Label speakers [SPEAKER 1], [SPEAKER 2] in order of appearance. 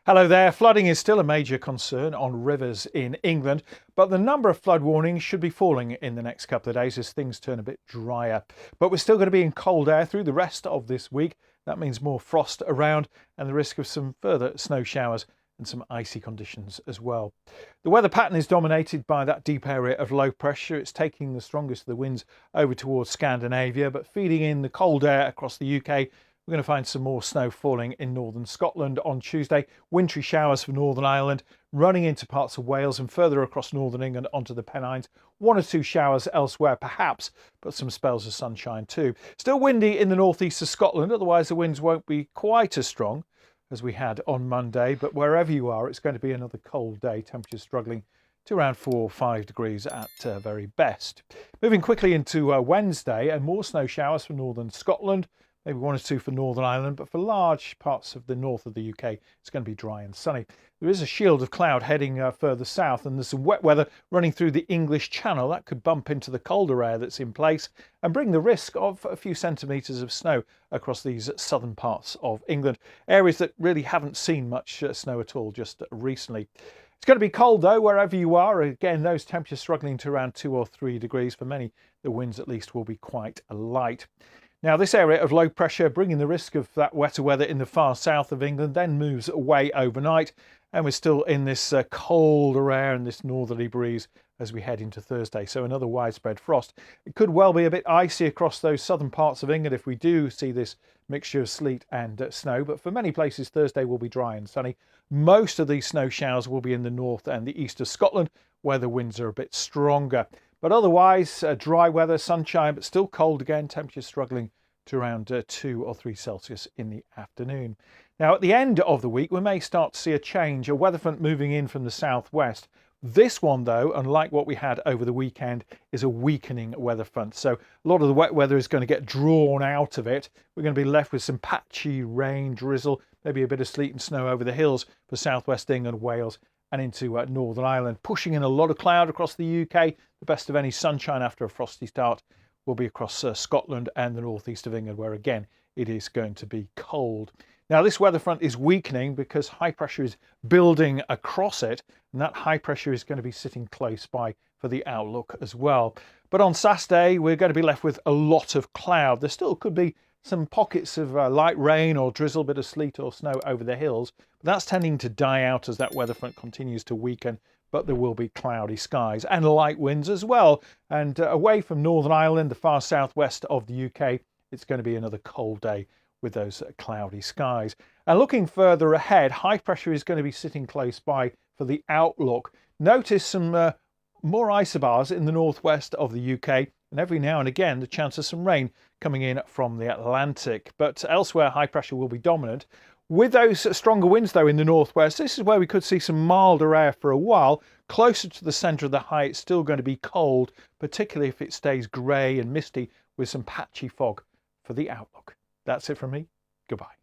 [SPEAKER 1] Hello there. Flooding is still a major concern on rivers in England, but the number of flood warnings should be falling in the next couple of days as things turn a bit drier. But we're still going to be in cold air through the rest of this week. That means more frost around and the risk of some further snow showers and some icy conditions as well. The weather pattern is dominated by that deep area of low pressure. It's taking the strongest of the winds over towards Scandinavia, but feeding in the cold air across the UK. We're going to find some more snow falling in northern Scotland on Tuesday. Wintry showers for Northern Ireland, running into parts of Wales and further across northern England onto the Pennines. One or two showers elsewhere perhaps, but some spells of sunshine too. Still windy in the northeast of Scotland, otherwise the winds won't be quite as strong as we had on Monday. But wherever you are, it's going to be another cold day. Temperatures struggling to around 4 or 5 degrees at very best. Moving quickly into Wednesday, and more snow showers for northern Scotland. Maybe one or two for Northern Ireland, but for large parts of the north of the UK, it's going to be dry and sunny. There is a shield of cloud heading further south, and there's some wet weather running through the English Channel. That could bump into the colder air that's in place and bring the risk of a few centimetres of snow across these southern parts of England. Areas that really haven't seen much snow at all just recently. It's going to be cold though, wherever you are. Again, those temperatures struggling to around 2 or 3 degrees. For many, the winds at least will be quite light. Now, this area of low pressure, bringing the risk of that wetter weather in the far south of England, then moves away overnight. And we're still in this colder air and this northerly breeze as we head into Thursday. So another widespread frost. It could well be a bit icy across those southern parts of England if we do see this mixture of sleet and snow. But for many places, Thursday will be dry and sunny. Most of these snow showers will be in the north and the east of Scotland, where the winds are a bit stronger. But otherwise, dry weather, sunshine, but still cold again. Temperatures struggling to around 2 or 3 Celsius in the afternoon. Now, at the end of the week, we may start to see a change, a weather front moving in from the southwest. This one, though, unlike what we had over the weekend, is a weakening weather front. So a lot of the wet weather is going to get drawn out of it. We're going to be left with some patchy rain, drizzle, maybe a bit of sleet and snow over the hills for southwest England, Wales, and into Northern Ireland, pushing in a lot of cloud across the UK. The best of any sunshine after a frosty start will be across Scotland and the northeast of England, where again it is going to be cold. Now, this weather front is weakening because high pressure is building across it, and that high pressure is going to be sitting close by for the outlook as well. But on Saturday, we're going to be left with a lot of cloud. There still could be some pockets of light rain or drizzle, bit of sleet or snow over the hills, but that's tending to die out as that weather front continues to weaken. But there will be cloudy skies and light winds as well. And away from Northern Ireland, the far southwest of the UK, it's going to be another cold day with those cloudy skies. And looking further ahead, high pressure is going to be sitting close by for the outlook. Notice some more isobars in the northwest of the UK, and every now and again the chance of some rain coming in from the Atlantic. But elsewhere, high pressure will be dominant. With those stronger winds, though, in the northwest, this is where we could see some milder air for a while. Closer to the centre of the high, it's still going to be cold, particularly if it stays grey and misty with some patchy fog for the outlook. That's it from me. Goodbye.